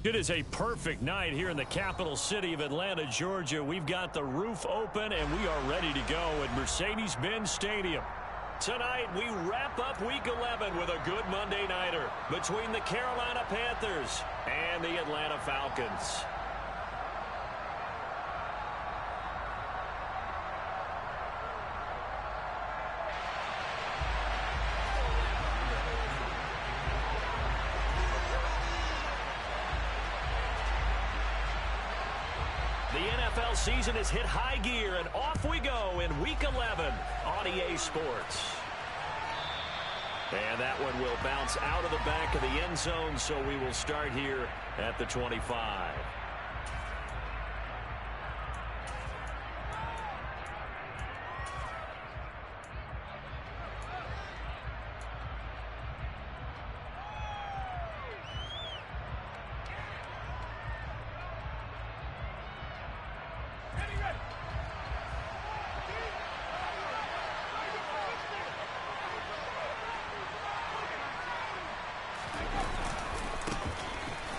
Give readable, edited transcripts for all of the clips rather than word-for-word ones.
It is a perfect night here in the capital city of Atlanta, Georgia. We've got the roof open, and we are ready to go at Mercedes-Benz Stadium. Tonight, we wrap up Week 11 with a good Monday nighter between the Carolina Panthers and the Atlanta Falcons. The NFL season has hit high gear, and off we go in Week 11 on EA Sports. And that one will bounce out of the back of the end zone, so we will start here at the 25.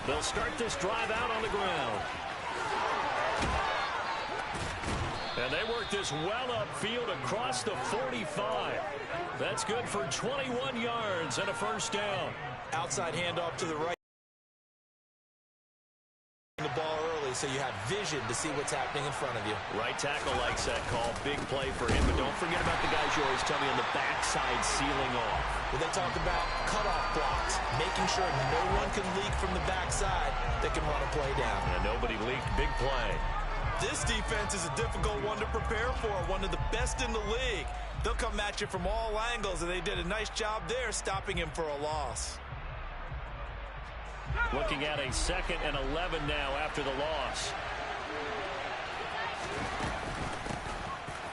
They'll start this drive out on the ground. And they work this well upfield across the 45. That's good for 21 yards and a first down. Outside handoff to the right. The ball early so you have vision to see what's happening in front of you. Right tackle likes that call. Big play for him. But don't forget about the guys you always tell me on the backside sealing off. Well, they talk about cutoff blocks, making sure no one can leak from the backside that can run a play down. And nobody leaked. Big play. This defense is a difficult one to prepare for, one of the best in the league. They'll come at you from all angles, and they did a nice job there stopping him for a loss. Looking at a 2nd and 11 now after the loss.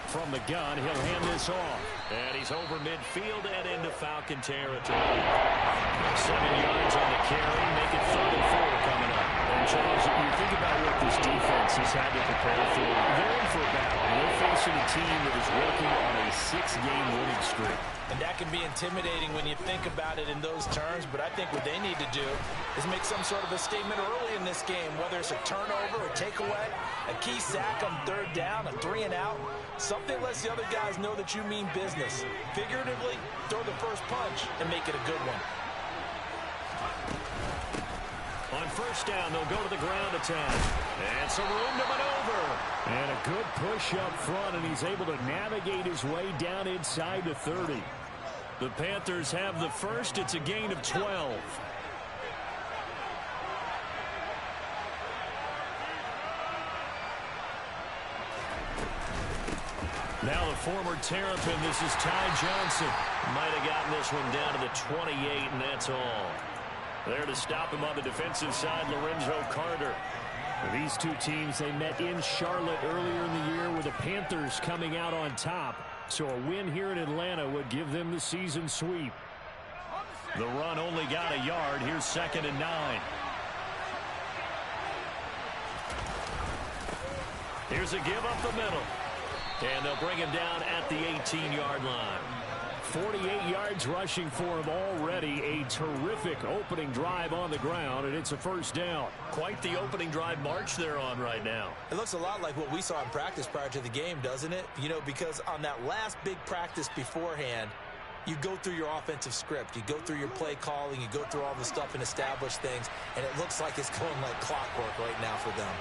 From the gun, he'll hand this off. And he's over midfield and into Falcon territory. 7 yards on the carry. Make it 3rd and 4 coming up. And Charles, you think about what this defense has had to prepare for. They're in for a battle. They're facing a team that is working on a 6-game winning streak. And that can be intimidating when you think about it in those terms, but I think what they need to do is make some sort of a statement early in this game, whether it's a turnover, a takeaway, a key sack on 3rd down, a 3 and out, something lets the other guys know that you mean business. Figuratively, throw the first punch and make it a good one. On 1st down, they'll go to the ground attack. And some room to maneuver. And a good push up front, and he's able to navigate his way down inside the 30. The Panthers have the first. It's a gain of 12. Now the former Terrapin, this is Ty Johnson. Might have gotten this one down to the 28, and that's all. There to stop him on the defensive side, Lorenzo Carter. These two teams, they met in Charlotte earlier in the year with the Panthers coming out on top. So a win here in Atlanta would give them the season sweep. The run only got a yard. Here's 2nd and 9. Here's a give up the middle. And they'll bring him down at the 18-yard line. 48 yards rushing for him already. A terrific opening drive on the ground, and it's a first down. Quite the opening drive march they're on right now. It looks a lot like what we saw in practice prior to the game, doesn't it? You know, because on that last big practice beforehand, you go through your offensive script. You go through your play calling. You go through all the stuff and establish things, and it looks like it's going like clockwork right now for them.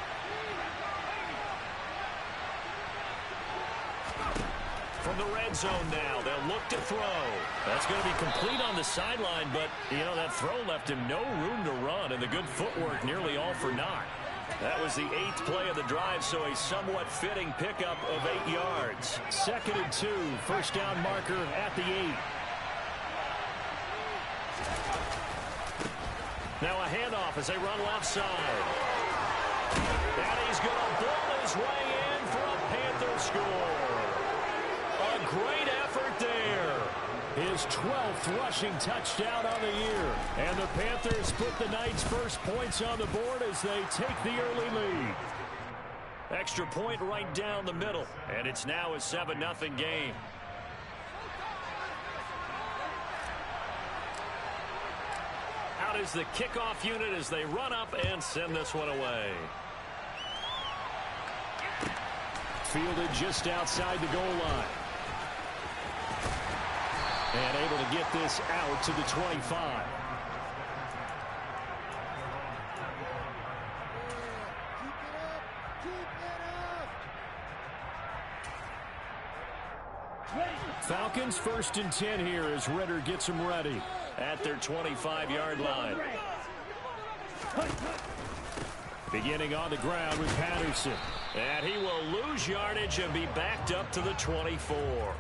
From the red zone now, they'll look to throw. That's going to be complete on the sideline, but, you know, that throw left him no room to run, and the good footwork nearly all for naught. That was the 8th play of the drive, so a somewhat fitting pickup of 8 yards. 2nd and 2, first down marker at the 8. Now a handoff as they run left side. And he's going to blow his way in for a Panther score. A great effort there. His 12th rushing touchdown on the year. And the Panthers put the Knights' first points on the board as they take the early lead. Extra point right down the middle. And it's now a 7-0 game. Out is the kickoff unit as they run up and send this one away. Fielded just outside the goal line. And able to get this out to the 25. Falcons 1st and 10 here as Ritter gets them ready at their 25-yard line. Beginning on the ground with Patterson. And he will lose yardage and be backed up to the 24.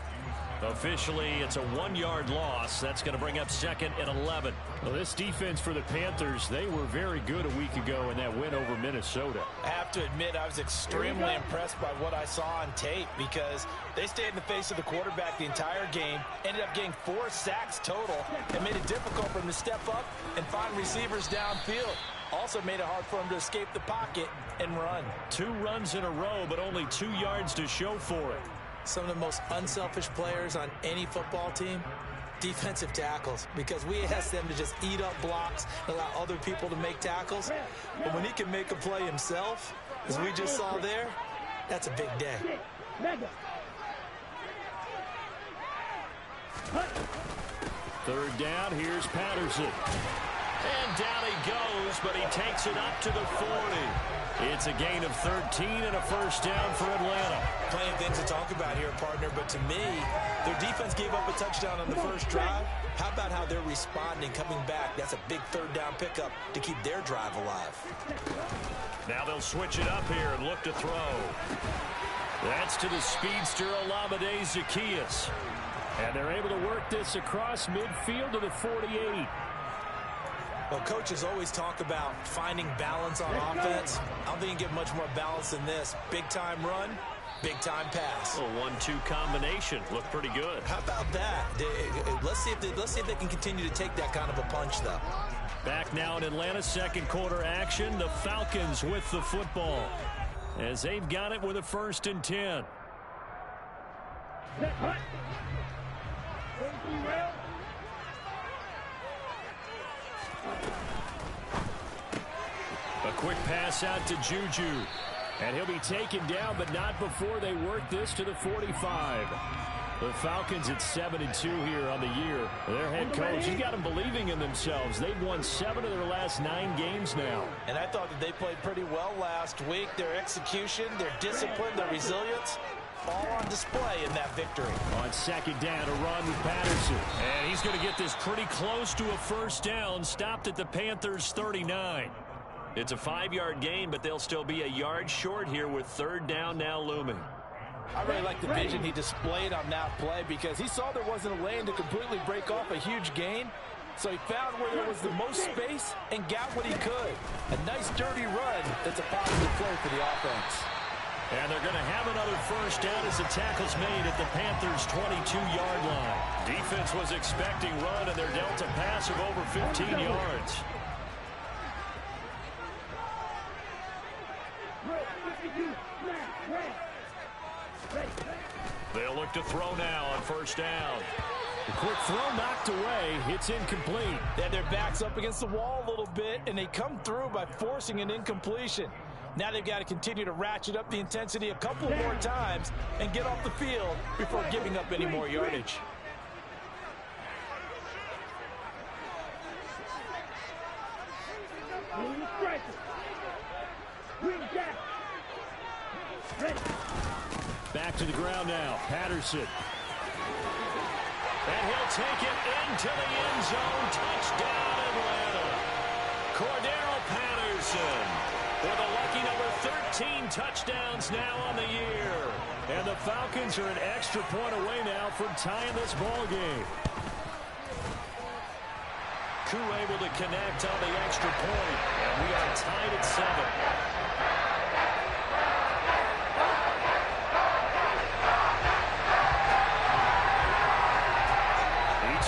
Officially, it's a 1-yard loss. That's going to bring up 2nd and 11. Well, this defense for the Panthers, they were very good a week ago in that win over Minnesota. I have to admit, I was extremely impressed by what I saw on tape because they stayed in the face of the quarterback the entire game, ended up getting 4 sacks total, and made it difficult for him to step up and find receivers downfield. Also made it hard for him to escape the pocket and run. 2 runs in a row, but only 2 yards to show for it. Some of the most unselfish players on any football team, defensive tackles, because we ask them to just eat up blocks and allow other people to make tackles. But when he can make a play himself, as we just saw there, that's a big day. 3rd down, here's Patterson. And down he goes, but he takes it up to the 40. It's a gain of 13 and a 1st down for Atlanta. Plenty of things to talk about here, partner, but to me, their defense gave up a touchdown on the first drive. How about how they're responding, coming back? That's a big 3rd down pickup to keep their drive alive. Now they'll switch it up here and look to throw. That's to the speedster, Olamide Zaccheaus. And they're able to work this across midfield to the 48. Well, coaches always talk about finding balance on offense. I don't think you get much more balance than this. Big-time run, big-time pass. A 1-2 combination. Looked pretty good. How about that? Let's see if they can continue to take that kind of a punch, though. Back now in Atlanta, 2nd quarter action. The Falcons with the football as they've got it with a 1st and 10. A quick pass out to Juju. And he'll be taken down, but not before they work this to the 45. The Falcons at 7-2 here on the year. Their head coach, he's got them believing in themselves. They've won 7 of their last 9 games now. And I thought that they played pretty well last week. Their execution, their discipline, their resilience, all on display in that victory. On 2nd down, a run with Patterson. And he's going to get this pretty close to a 1st down. Stopped at the Panthers' 39. It's a 5-yard gain, but they'll still be a yard short here with 3rd down now looming. I really like the vision he displayed on that play because he saw there wasn't a lane to completely break off a huge gain. So he found where there was the most space and got what he could. A nice dirty run that's a positive play for the offense. And they're going to have another 1st down as the tackle's made at the Panthers' 22-yard line. Defense was expecting run, and they're dealt a pass of over 15 yards. They'll look to throw now on 1st down. The quick throw knocked away. It's incomplete. They had their backs up against the wall a little bit, and they come through by forcing an incompletion. Now they've got to continue to ratchet up the intensity a couple more times and get off the field before giving up any more yardage. Back to the ground now. Patterson. And he'll take it into the end zone. Touchdown, Atlanta. Cordero Patterson with a lucky number 13 touchdowns now on the year. And the Falcons are an extra point away now from tying this ball game. Koo able to connect on the extra point. And we are tied at 7.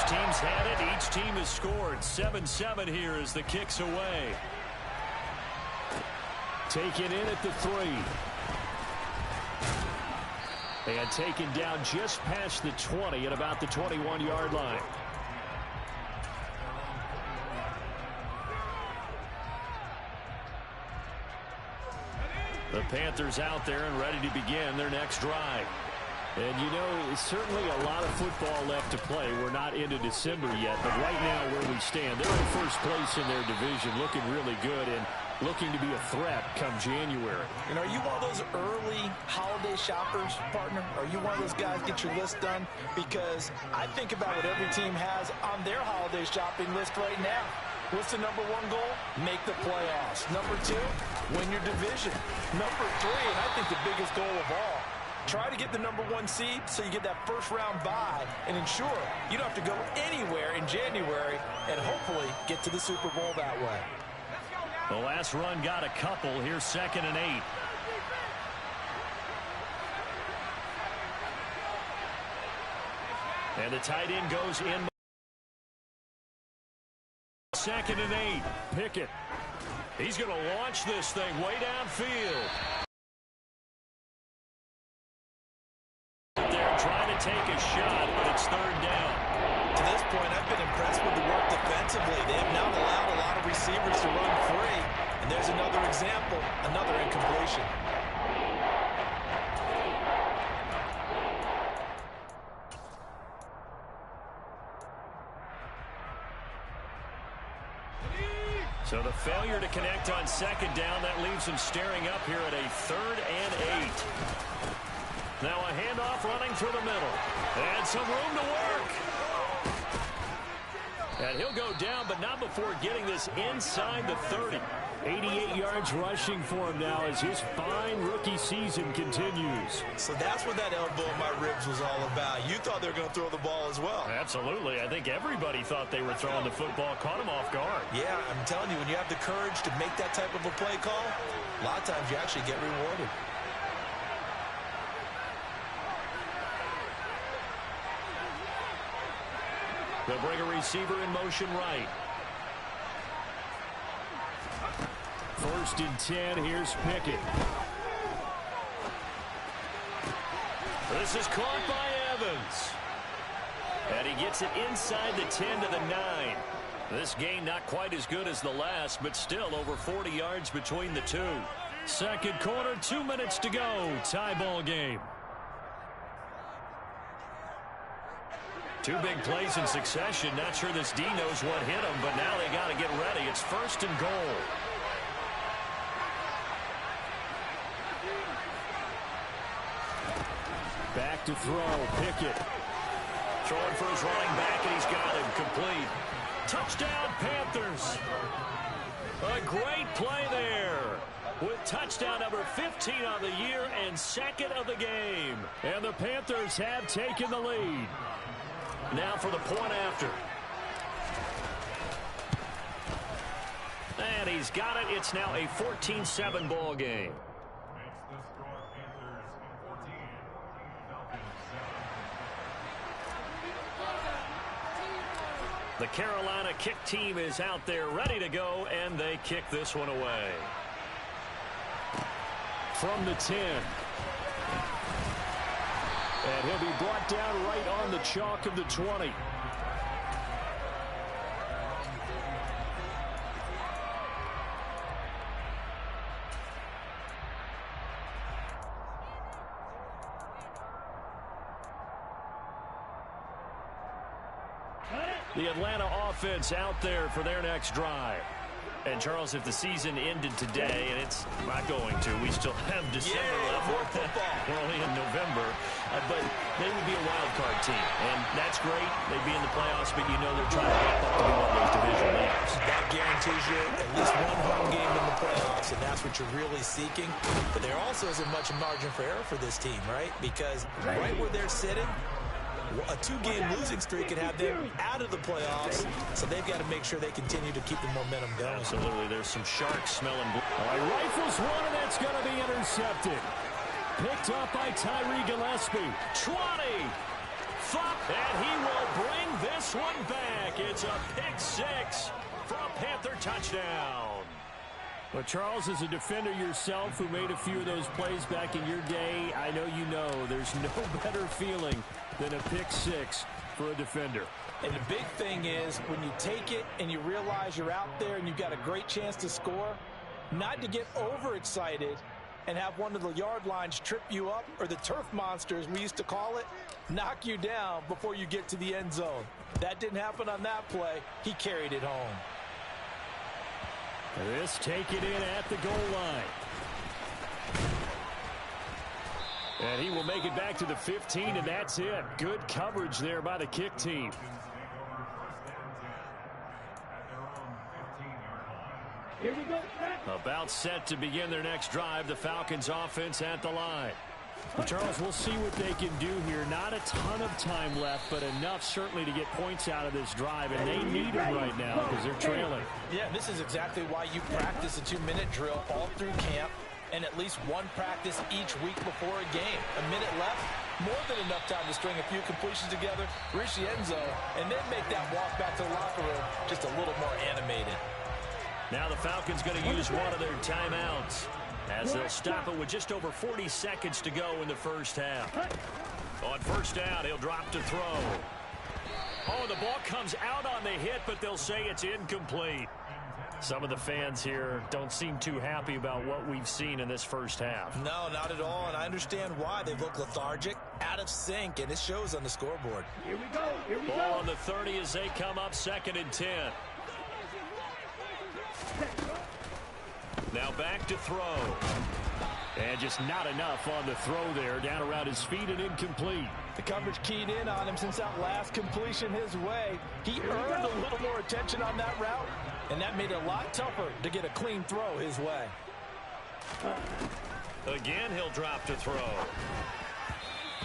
Team's had it. Each team has scored. 7-7 here as the kick's away. Taken in at the 3. And taken down just past the 20 at about the 21-yard line. The Panthers out there and ready to begin their next drive. And, you know, certainly a lot of football left to play. We're not into December yet, but right now where we stand, they're in first place in their division, looking really good and looking to be a threat come January. You know, are you one of those early holiday shoppers, partner? Are you one of those guys get your list done? Because I think about what every team has on their holiday shopping list right now. What's the number one goal? Make the playoffs. Number two, win your division. Number three, and I think the biggest goal of all, try to get the number one seed so you get that first round bye and ensure you don't have to go anywhere in January and hopefully get to the Super Bowl that way. The last run got a couple. Here's 2nd and 8. And the tight end goes in. 2nd and 8. Pickett. He's going to launch this thing way downfield. They're trying to take a shot, but it's 3rd down. To this point, I've been impressed with the work defensively. They have not allowed a lot of receivers to run free. And there's another example, another incompletion. So the failure to connect on 2nd down, that leaves them staring up here at a 3rd and 8. Now a handoff running through the middle. And some room to work. And he'll go down, but not before getting this inside the 30. 88 yards rushing for him now as his fine rookie season continues. So that's what that elbow in my ribs was all about. You thought they were going to throw the ball as well. Absolutely. I think everybody thought they were throwing the football, caught him off guard. Yeah, I'm telling you, when you have the courage to make that type of a play call, a lot of times you actually get rewarded. They'll bring a receiver in motion right. 1st and 10. Here's Pickett. This is caught by Evans. And he gets it inside the 10 to the 9. This gain not quite as good as the last, but still over 40 yards between the two. 2nd quarter, 2 minutes to go. Tie ball game. 2 big plays in succession. Not sure this D knows what hit him, but now they got to get ready. It's 1st and goal. Back to throw. Pickett. Throwing for his running back, and he's got him complete. Touchdown, Panthers. A great play there. With touchdown number 15 on the year and 2nd of the game. And the Panthers have taken the lead. Now for the point after. And he's got it. It's now a 14-7 ball game. The Carolina kick team is out there ready to go, and they kick this one away. From the 10. And he'll be brought down right on the chalk of the 20. The Atlanta offense out there for their next drive. And, Charles, if the season ended today, and it's not going to, we still have December left. We're only in November. But they would be a wild card team. And that's great. They'd be in the playoffs, but you know they're trying to ramp up to be one of those division leaders. That guarantees you at least one home game in the playoffs, and that's what you're really seeking. But there also isn't much margin for error for this team, right? Because right where they're sitting, a 2-game losing streak could have them out of the playoffs, so they've got to make sure they continue to keep the momentum going. Absolutely. There's some sharks smelling blue. Rifles one, and that's going to be intercepted. Picked up by Tyree Gillespie. 20. And he will bring this one back. It's a pick 6 for a Panther touchdown. Well, Charles, as a defender yourself who made a few of those plays back in your day, I know you know there's no better feeling than a pick 6 for a defender. And the big thing is when you take it and you realize you're out there and you've got a great chance to score, not to get overexcited, and have one of the yard lines trip you up, or the turf monsters, we used to call it, knock you down before you get to the end zone. That didn't happen on that play. He carried it home. This taken in at the goal line. And he will make it back to the 15, and that's it. Good coverage there by the kick team. Here we go. About set to begin their next drive. The Falcons offense at the line. Well, Charles, we'll see what they can do here. Not a ton of time left, but enough certainly to get points out of this drive, and they need it right now because they're trailing. Yeah, this is exactly why you practice a 2-minute drill all through camp, and at least one practice each week before a game. A minute left, more than enough time to string a few completions together, reach the end zone, and then make that walk back to the locker room just a little more animated. Now the Falcons going to use one of their timeouts as they'll stop it with just over 40 seconds to go in the first half. On first down, he'll drop to throw. Oh, the ball comes out on the hit, but they'll say it's incomplete. Some of the fans here don't seem too happy about what we've seen in this first half. No, not at all, and I understand why. They look lethargic, out of sync, and it shows on the scoreboard. Here we go. Here we go. Ball on the 30 as they come up 2nd and 10. Now back to throw. And just not enough on the throw there. Down around his feet and incomplete. The coverage keyed in on him since that last completion his way. He earned a little more attention on that route, and that made it a lot tougher to get a clean throw his way. Again, he'll drop to throw.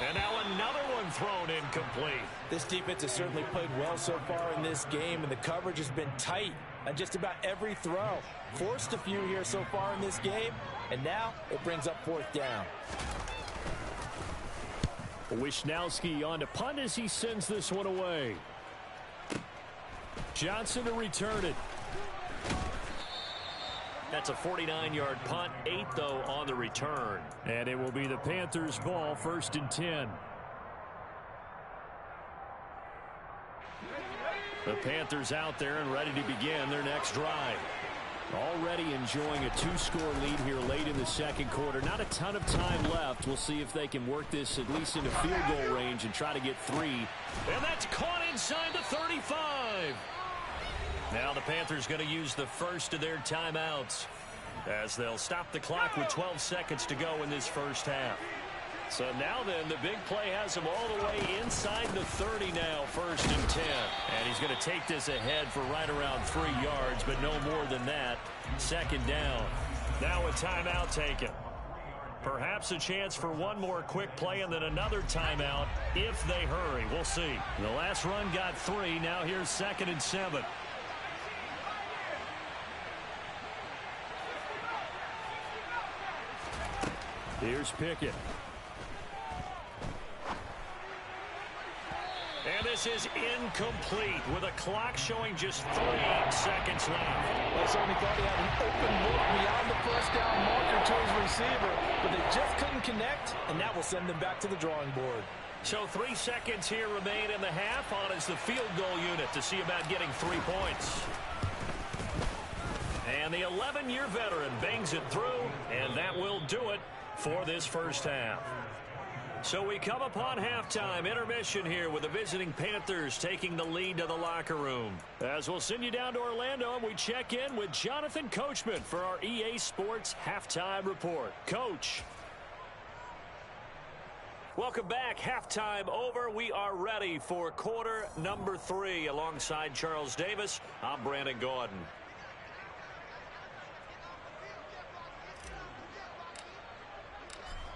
And now another one thrown incomplete. This defense has certainly played well so far in this game, and the coverage has been tight on just about every throw. Forced a few here so far in this game, and now it brings up 4th down. Wisnowski on to punt as he sends this one away. Johnson to return it. That's a 49-yard punt, 8 though on the return. And it will be the Panthers' ball, 1st and 10. The Panthers out there and ready to begin their next drive. Already enjoying a 2-score lead here late in the second quarter. Not a ton of time left. We'll see if they can work this at least into field goal range and try to get 3. And that's caught inside the 35. Now the Panthers going to use the first of their timeouts as they'll stop the clock with 12 seconds to go in this first half. So now then, the big play has him all the way inside the 30 now, 1st and 10. And he's going to take this ahead for right around 3 yards, but no more than that. 2nd down. Now a timeout taken. Perhaps a chance for one more quick play and then another timeout if they hurry. We'll see. The last run got 3. Now here's 2nd and 7. Here's Pickett. And this is incomplete with a clock showing just 3 seconds left. Well, certainly thought he had an open look beyond the first down marker to his receiver, but they just couldn't connect, and that will send them back to the drawing board. So 3 seconds here remain in the half. On is the field goal unit to see about getting 3 points. And the 11-year veteran bangs it through, and that will do it for this first half. So we come upon halftime intermission here with the visiting Panthers taking the lead to the locker room. As we'll send you down to Orlando and we check in with Jonathan Coachman for our EA Sports Halftime Report. Coach. Welcome back. Halftime over. We are ready for quarter number 3 alongside Charles Davis. I'm Brandon Gordon.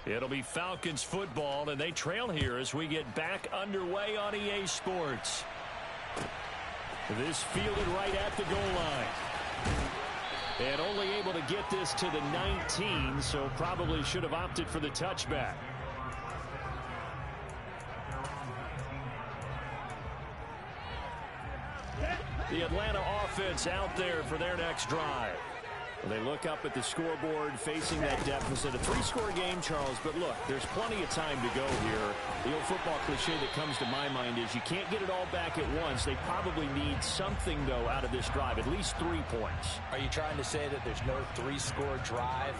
It'll be Falcons football, and they trail here as we get back underway on EA Sports. This fielded right at the goal line. And only able to get this to the 19, so probably should have opted for the touchback. The Atlanta offense out there for their next drive. Well, they look up at the scoreboard facing that deficit. A 3-score game, Charles, but look, there's plenty of time to go here. The old football cliche that comes to my mind is you can't get it all back at once. They probably need something, though, out of this drive, at least 3 points. Are you trying to say that there's no 3-score drive?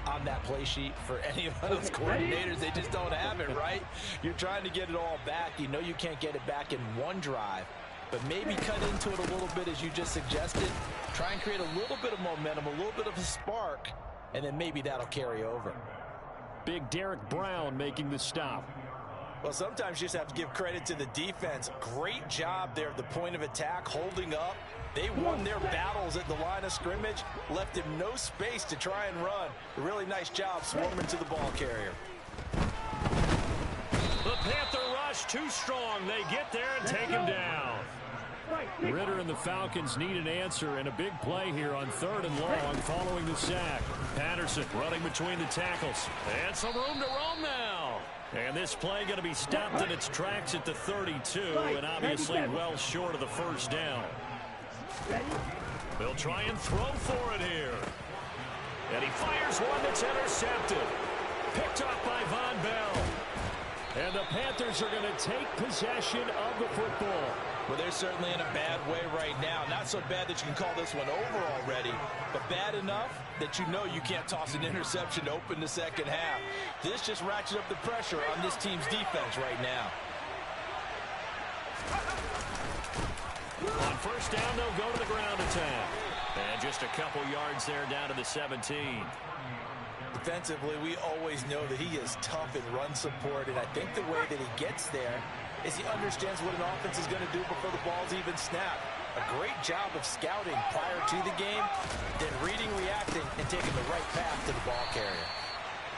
on that play sheet for any of those coordinators. They just don't have it, right? You're trying to get it all back. You know you can't get it back in one drive, but maybe cut into it a little bit as you just suggested. Try and create a little bit of momentum, a little bit of a spark, and then maybe that'll carry over. Big Derek Brown making the stop. Well, sometimes you just have to give credit to the defense. Great job there at the point of attack, holding up. They won their battles at the line of scrimmage, left him no space to try and run. A really nice job swarming to the ball carrier. The Panther rush too strong. They get there and take him down. Ritter and the Falcons need an answer, and a big play here on 3rd and long following the sack. Patterson running between the tackles. And some room to roam now. And this play going to be stopped in its tracks at the 32, and obviously well short of the first down. They'll try and throw for it here. And he fires one that's intercepted. Picked up by Von Bell. And the Panthers are going to take possession of the football. Well, they're certainly in a bad way right now. Not so bad that you can call this one over already, but bad enough that you know you can't toss an interception to open the second half. This just ratchets up the pressure on this team's defense right now. On first down, they'll go to the ground attack. And just a couple yards there down to the 17. Defensively, we always know that he is tough in run support, and I think the way that he gets there is he understands what an offense is going to do before the ball's even snapped. A great job of scouting prior to the game, then reading, reacting, and taking the right path to the ball carrier.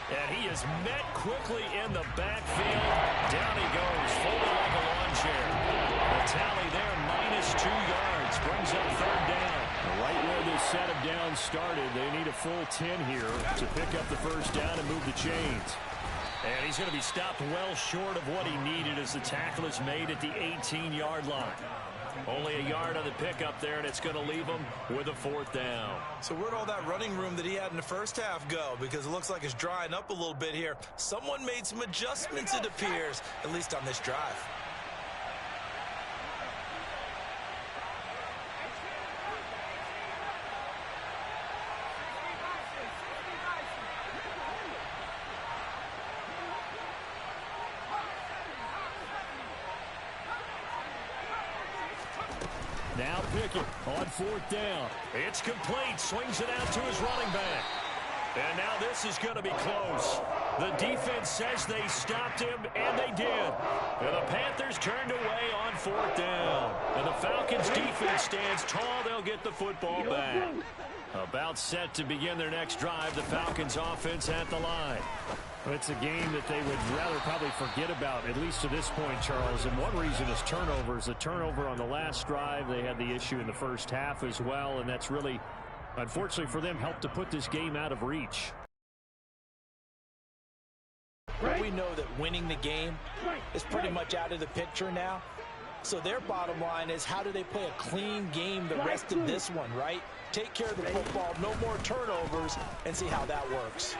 And he is met quickly in the backfield. Down he goes, folded like a lawn chair. The tally there, -2 yards, brings up 3rd down. Right where this set of downs started, they need a full 10 here to pick up the first down and move the chains. And he's going to be stopped well short of what he needed as the tackle is made at the 18-yard line. Only a yard on the pickup there, and it's going to leave him with a 4th down. So where'd all that running room that he had in the first half go? Because it looks like it's drying up a little bit here. Someone made some adjustments, it appears, at least on this drive. Now Pickett on 4th down. It's complete. Swings it out to his running back. And now this is going to be close. The defense says they stopped him, and they did. And the Panthers turned away on 4th down. And the Falcons defense stands tall. They'll get the football back. About set to begin their next drive. The Falcons offense at the line. It's a game that they would rather probably forget about, at least to this point, Charles. And one reason is turnovers. A turnover on the last drive. They had the issue in the first half as well, and that's really, unfortunately for them, helped to put this game out of reach. Well, we know that winning the game is pretty much out of the picture now. So their bottom line is, how do they play a clean game the rest of this one, right? Take care of the football, no more turnovers, and see how that works.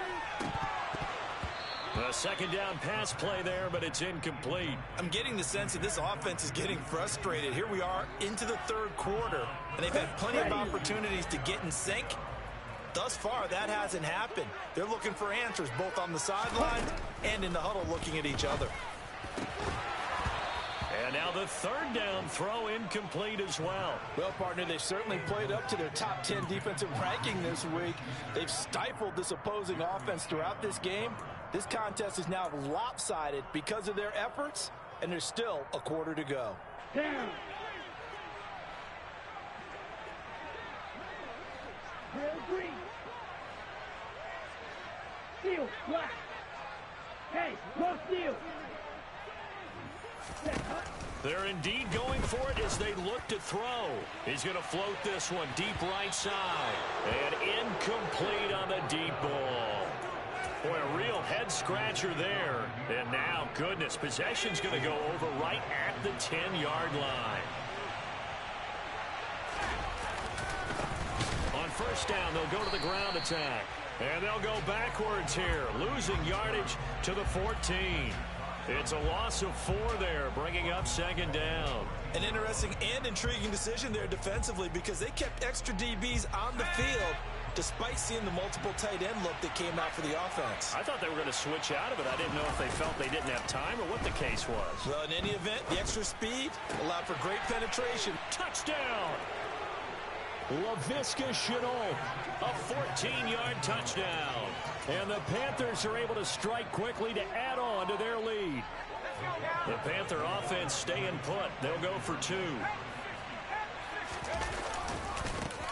A 2nd down pass play there, but it's incomplete. I'm getting the sense that this offense is getting frustrated. Here we are into the 3rd quarter, and they've had plenty of opportunities to get in sync. Thus far, that hasn't happened. They're looking for answers both on the sideline and in the huddle looking at each other. And now the 3rd down throw incomplete as well. Well, partner, they've certainly played up to their top 10 defensive ranking this week. They've stifled this opposing offense throughout this game. This contest is now lopsided because of their efforts, and there's still a quarter to go. Down. Green. Steel, black. Hey, no steel. They're indeed going for it as they look to throw. He's going to float this one deep right side. And incomplete on the deep ball. Boy, a real head-scratcher there. And now, goodness, possession's going to go over right at the 10-yard line. On first down, they'll go to the ground attack. And they'll go backwards here, losing yardage to the 14. It's a loss of 4 there, bringing up second down. An interesting and intriguing decision there defensively because they kept extra DBs on the field despite seeing the multiple tight end look that came out for the offense. I thought they were going to switch out of it. I didn't know if they felt they didn't have time or what the case was. Well, in any event, the extra speed allowed for great penetration. Touchdown! Laviska Shenault, a 14-yard touchdown. And the Panthers are able to strike quickly to add on to their lead. The Panther offense staying put. They'll go for 2.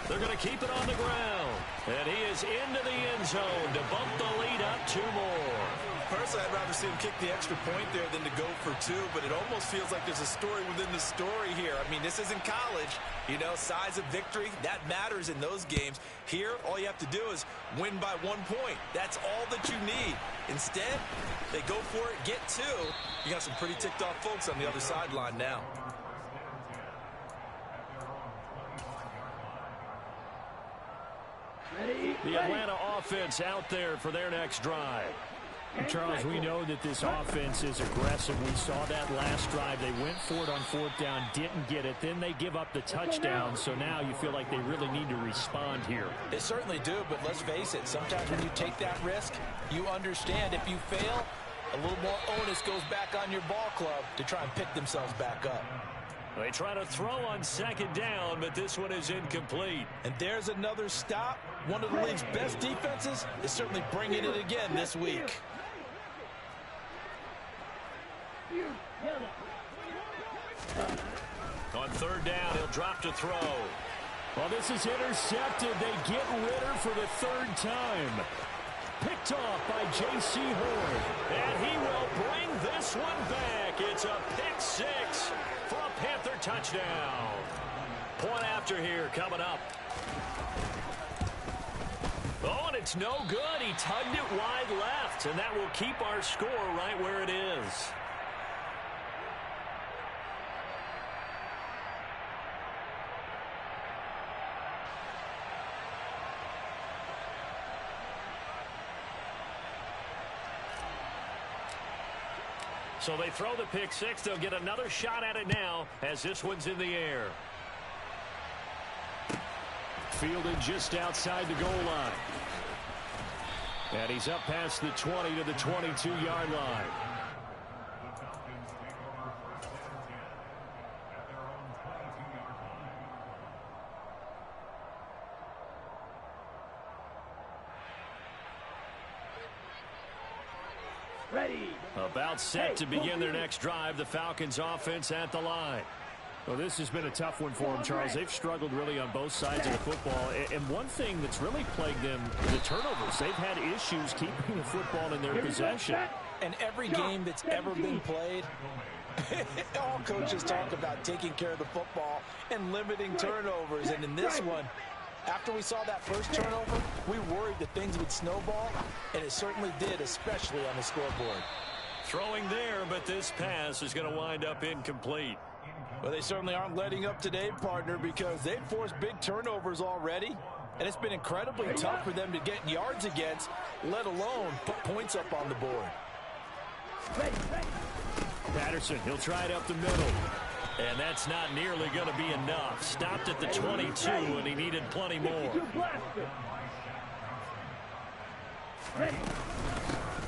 They're going to keep it on the ground. And he is into the end zone to bump the lead up 2 more. Personally, I'd rather see him kick the extra point there than to go for 2, but it almost feels like there's a story within the story here. I mean, this isn't college. You know, size of victory, that matters in those games. Here, all you have to do is win by 1 point. That's all that you need. Instead, they go for it, get 2. You got some pretty ticked off folks on the other sideline now. The Atlanta offense out there for their next drive. Charles, we know that this offense is aggressive. We saw that last drive. They went for it on 4th down, didn't get it. Then they give up the touchdown. So now you feel like they really need to respond here. They certainly do, but let's face it. Sometimes when you take that risk, you understand if you fail, a little more onus goes back on your ball club to try and pick themselves back up. They try to throw on 2nd down, but this one is incomplete. And there's another stop. One of the league's best defenses is certainly bringing it again this week. On 3rd down, he'll drop to throw. Well, this is intercepted. They get Ritter for the 3rd time. Picked off by J.C. Horn. And he will bring this one back. It's a pick 6 for a Panther touchdown. Point after here coming up. Oh, and it's no good. He tugged it wide left, and that will keep our score right where it is. So they throw the pick 6. They'll get another shot at it now as this one's in the air. Fielded just outside the goal line. And he's up past the 20 to the 22-yard line. Ready. About set to begin their next drive. The Falcons offense at the line. Well, this has been a tough one for them, Charles. They've struggled really on both sides of the football. And one thing that's really plagued them, the turnovers. They've had issues keeping the football in their possession. And every game that's ever been played, all coaches talk about taking care of the football and limiting turnovers. And in this one, after we saw that first turnover, we worried that things would snowball, and it certainly did, especially on the scoreboard. Throwing there, but this pass is going to wind up incomplete. Well, they certainly aren't letting up today, partner, because they've forced big turnovers already, and it's been incredibly tough for them to get yards against, let alone put points up on the board. Patterson, he'll try it up the middle. And that's not nearly going to be enough. Stopped at the 22, and he needed plenty more.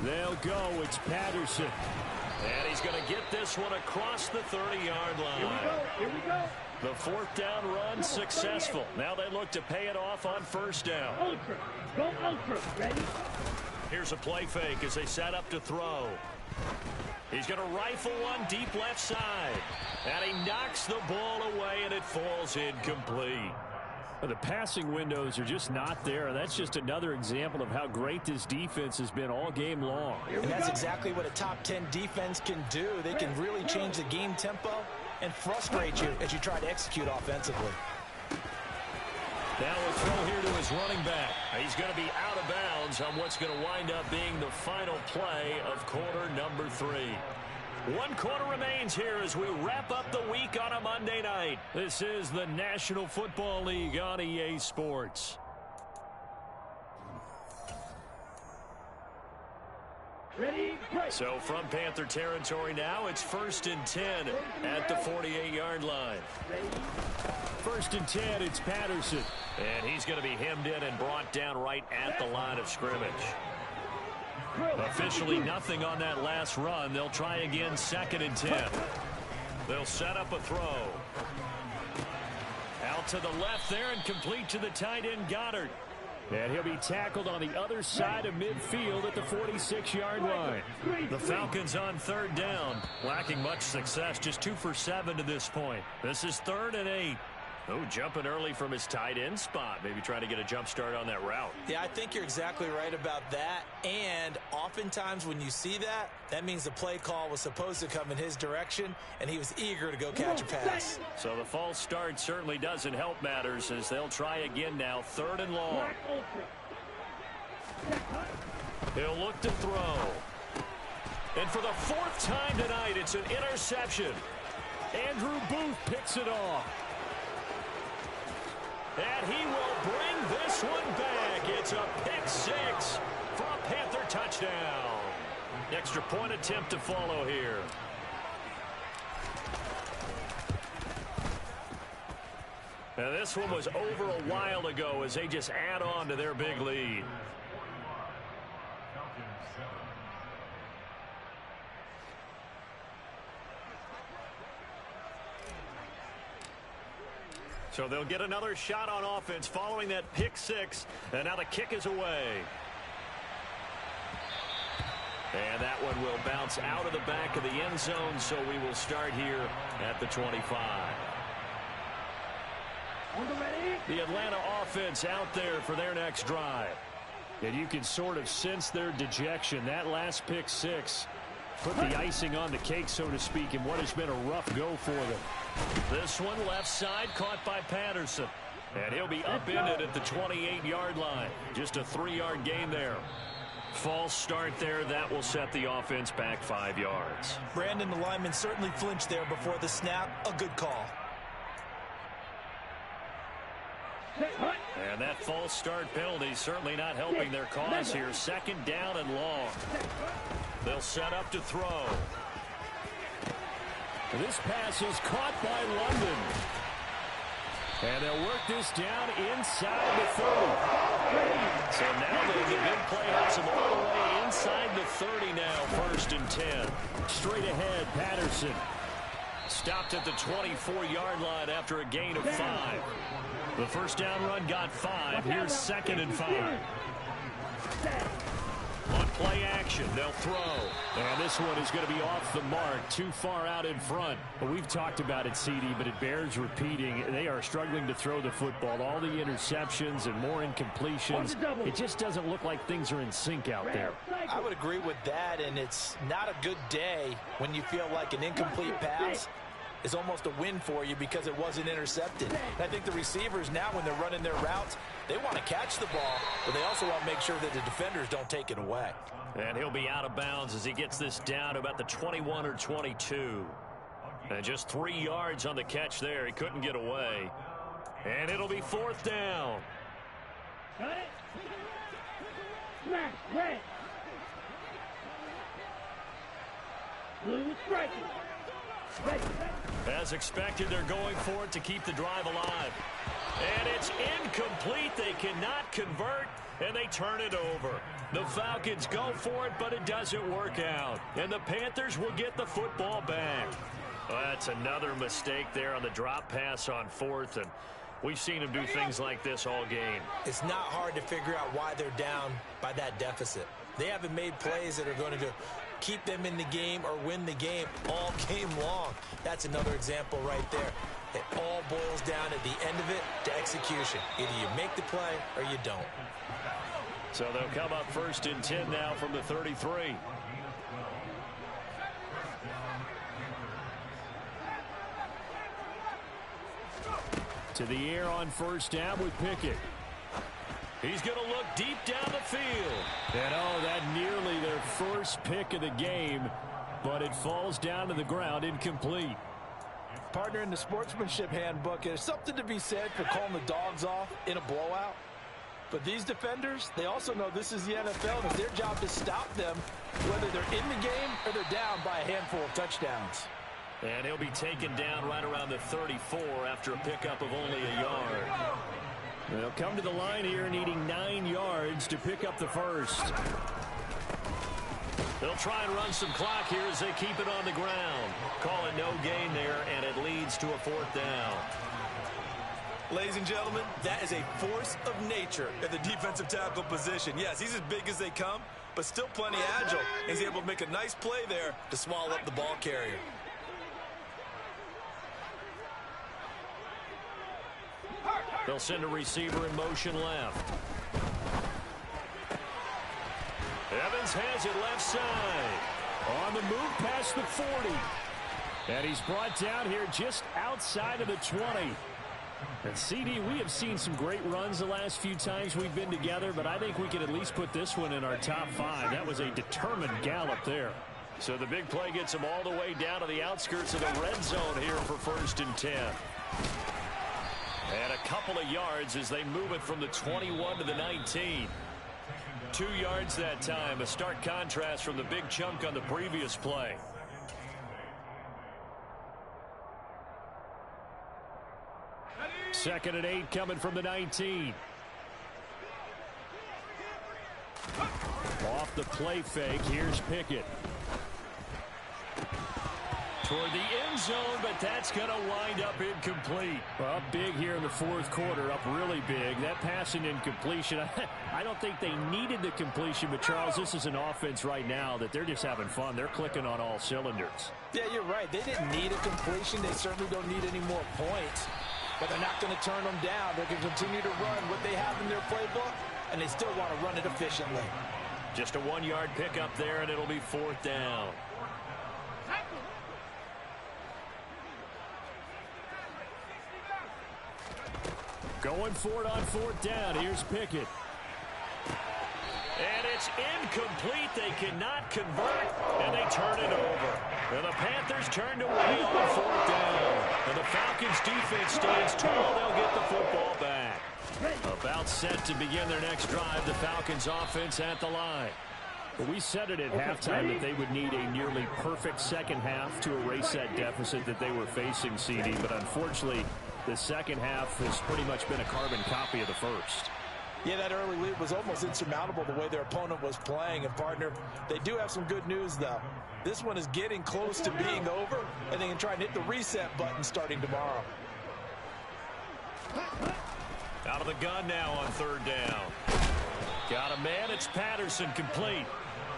They'll go. It's Patterson. And he's going to get this one across the 30-yard line. Here we go. The 4th down run successful. Now they look to pay it off on 1st down. Ultra. Go ultra. Ready? Here's a play fake as they set up to throw. He's going to rifle one deep left side. And he knocks the ball away, and it falls incomplete. The passing windows are just not there. That's just another example of how great this defense has been all game long. And that's exactly what a top 10 defense can do. They can really change the game tempo and frustrate you as you try to execute offensively. Now we'll throw here to his running back. He's going to be out of bounds on what's going to wind up being the final play of quarter number 3. 1 quarter remains here as we wrap up the week on a Monday night. This is the National Football League on EA Sports. Ready, break. So from Panther territory now, it's 1st and 10 at the 48-yard line. First and 10, it's Patterson. And he's going to be hemmed in and brought down right at the line of scrimmage. Officially nothing on that last run. They'll try again 2nd and 10. They'll set up a throw. Out to the left there and complete to the tight end Goddard. And he'll be tackled on the other side of midfield at the 46-yard line. The Falcons on 3rd down, lacking much success, just 2 for 7 to this point. This is 3rd and 8. Oh, jumping early from his tight end spot. Maybe trying to get a jump start on that route. Yeah, I think you're exactly right about that. And oftentimes when you see that, that means the play call was supposed to come in his direction, and he was eager to go catch a pass. So the false start certainly doesn't help matters as they'll try again now, 3rd and long. He'll look to throw. And for the 4th time tonight, it's an interception. Andrew Booth picks it off. And he will bring this one back. It's a pick 6 for a Panther touchdown. Extra point attempt to follow here. Now this one was over a while ago as they just add on to their big lead. So they'll get another shot on offense following that pick 6. And now the kick is away. And that one will bounce out of the back of the end zone. So we will start here at the 25. The Atlanta offense out there for their next drive. And you can sort of sense their dejection. That last pick 6 put the icing on the cake, so to speak, in what has been a rough go for them. This one left side caught by Patterson. And he'll be upended at the 28-yard line. Just a 3-yard gain there. False start there. That will set the offense back 5 yards. Brandon, the lineman certainly flinched there before the snap. A good call. And that false start penalty certainly not helping their cause here. 2nd down and long. They'll set up to throw. This pass is caught by London. And they'll work this down inside the 30. So now the big play helps them all the way inside the 30 now. 1st and 10. Straight ahead, Patterson. Stopped at the 24-yard line after a gain of 5. The first down run got 5. Here's 2nd and 5. On play action, they'll throw. And this one is going to be off the mark, too far out in front. But we've talked about it, CD, but it bears repeating. They are struggling to throw the football. All the interceptions and more incompletions. It just doesn't look like things are in sync out there. I would agree with that, and it's not a good day when you feel like an incomplete pass is almost a win for you because it wasn't intercepted. And I think the receivers now, when they're running their routes, they want to catch the ball, but they also want to make sure that the defenders don't take it away. And he'll be out of bounds as he gets this down to about the 21 or 22. And just 3 yards on the catch there. He couldn't get away. And it'll be 4th down. Got it. Smash, red. Blue striking. Red. As expected, they're going for it to keep the drive alive. And it's incomplete. They cannot convert, and they turn it over. The Falcons go for it, but it doesn't work out. And the Panthers will get the football back. Well, that's another mistake there on the drop pass on 4th, and we've seen them do things like this all game. It's not hard to figure out why they're down by that deficit. They haven't made plays that are going to keep them in the game or win the game all game long. That's another example right there. It all boils down at the end of it to execution. Either you make the play or you don't. So they'll come up 1st and 10 now from the 33. To the air on 1st down with Pickett. He's going to look deep down the field. And oh, that nearly their first pick of the game, but it falls down to the ground incomplete. Partner, in the sportsmanship handbook, there's something to be said for calling the dogs off in a blowout. But these defenders, they also know this is the NFL, and it's their job to stop them, whether they're in the game or they're down by a handful of touchdowns. And he'll be taken down right around the 34 after a pickup of only a yard. They'll come to the line here needing 9 yards to pick up the first. They'll try and run some clock here as they keep it on the ground. Call it no gain there, and it leads to a 4th down. Ladies and gentlemen, that is a force of nature at the defensive tackle position. Yes, he's as big as they come, but still plenty agile. He's able to make a nice play there to swallow up the ball carrier. They'll send a receiver in motion left. Evans has it left side. On the move past the 40. And he's brought down here just outside of the 20. And CD, we have seen some great runs the last few times we've been together, but I think we can at least put this one in our top 5. That was a determined gallop there. So the big play gets them all the way down to the outskirts of the red zone here for 1st and 10. And a couple of yards as they move it from the 21 to the 19. 2 yards that time, a stark contrast from the big chunk on the previous play. Second and 8 coming from the 19. Off the play fake, here's Pickett. Toward the end zone, but that's going to wind up incomplete. Up big here in the 4th quarter, up really big. That passing incompletion, I don't think they needed the completion, but Charles, this is an offense right now that they're just having fun. They're clicking on all cylinders. Yeah, you're right. They didn't need a completion. They certainly don't need any more points. But they're not going to turn them down. They're going to continue to run what they have in their playbook, and they still want to run it efficiently. Just a 1-yard pickup there, and it'll be 4th down. Going for it on 4th down. Here's Pickett. And it's incomplete. They cannot convert, and they turn it over. And the Panthers turned away on 4th down. And the Falcons' defense stands tall. They'll get the football back. About set to begin their next drive, the Falcons' offense at the line. Well, we said it at halftime that they would need a nearly perfect second half to erase that deficit that they were facing, CD. But unfortunately, the second half has pretty much been a carbon copy of the first. Yeah, that early lead was almost insurmountable the way their opponent was playing. And, partner, they do have some good news, though. This one is getting close to being over, and they can try and hit the reset button starting tomorrow. Out of the gun now on 3rd down. Got a man. It's Patterson complete.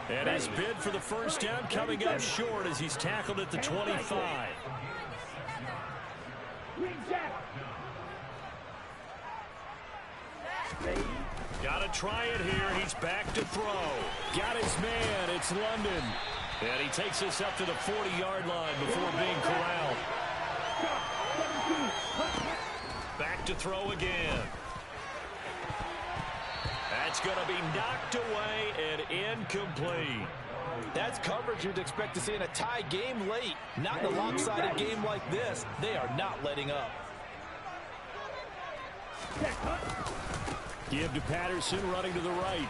And his bid for the first down coming up short as he's tackled at the 25. Got to try it here. He's back to throw. Got his man. It's London. And he takes us up to the 40-yard line before being corralled. Back to throw again. That's going to be knocked away and incomplete. That's coverage you'd expect to see in a tie game late. Not in a lopsided game like this. They are not letting up. Give to Patterson running to the right.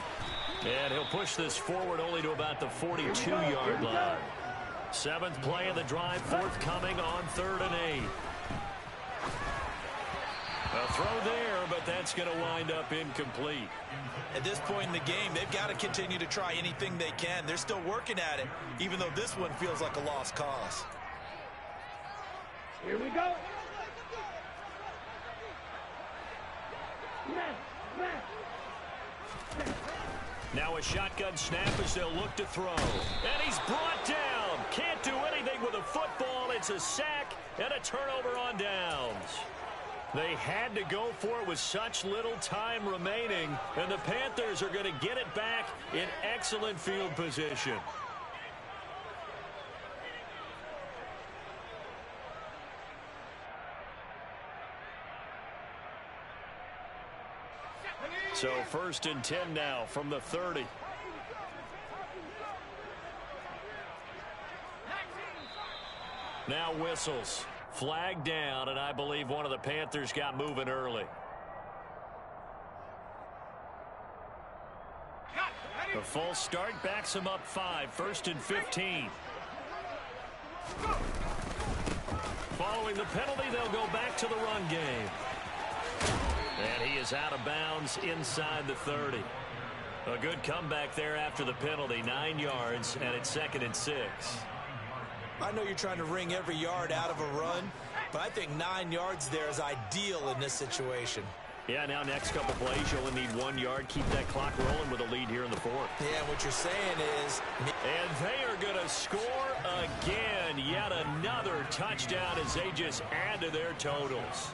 And he'll push this forward only to about the 42-yard line. 7th play of the drive, forthcoming on 3rd and 8. A throw there, but that's going to wind up incomplete. At this point in the game, they've got to continue to try anything they can. They're still working at it, even though this one feels like a lost cause. Here we go. Now a shotgun snap as they'll look to throw. And he's brought down. Can't do anything with a football. It's a sack and a turnover on downs. They had to go for it with such little time remaining. And the Panthers are going to get it back in excellent field position. So 1st and 10 now from the 30. Now whistles. Flag down, and I believe one of the Panthers got moving early. A false start backs him up 5, 1st and 15. Following the penalty, they'll go back to the run game. And he is out of bounds inside the 30. A good comeback there after the penalty, 9 yards, and it's 2nd and 6. I know you're trying to wring every yard out of a run, but I think 9 yards there is ideal in this situation. Yeah, now next couple plays, you only need 1 yard. Keep that clock rolling with a lead here in the 4th. Yeah, what you're saying is... And they are going to score again. Yet another touchdown as they just add to their totals.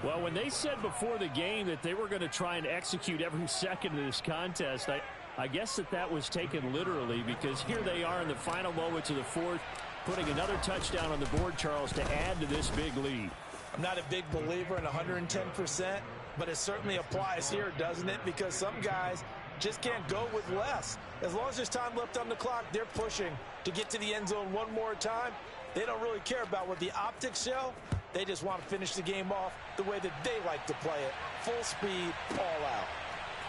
Well, when they said before the game that they were going to try and execute every second of this contest, I guess that was taken literally, because here they are in the final moments of the 4th, putting another touchdown on the board, Charles, to add to this big lead. I'm not a big believer in 110%, but it certainly applies here, doesn't it? Because some guys just can't go with less. As long as there's time left on the clock, they're pushing to get to the end zone one more time. They don't really care about what the optics show. They just want to finish the game off the way that they like to play it. Full speed, all out.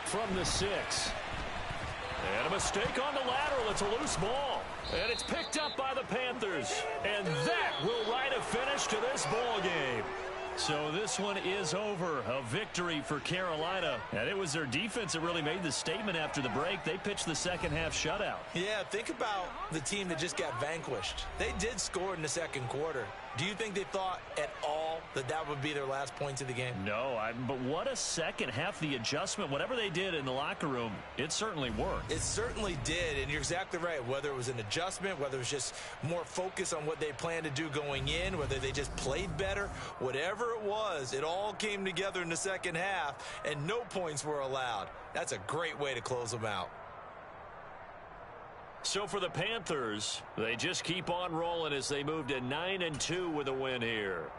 From the 6. And a mistake on the lateral. It's a loose ball. And it's picked up by the Panthers. And that will write a finish to this ball game. So this one is over. A victory for Carolina. And it was their defense that really made the statement after the break. They pitched the second half shutout. Yeah, think about the team that just got vanquished. They did score in the second quarter. Do you think they thought at all that would be their last points of the game? No, but what a second half. The adjustment, whatever they did in the locker room, it certainly worked. It certainly did, and you're exactly right. Whether it was an adjustment, whether it was just more focus on what they planned to do going in, whether they just played better, whatever it was, it all came together in the second half, and no points were allowed. That's a great way to close them out. So for the Panthers, they just keep on rolling as they move to 9-2 with a win here.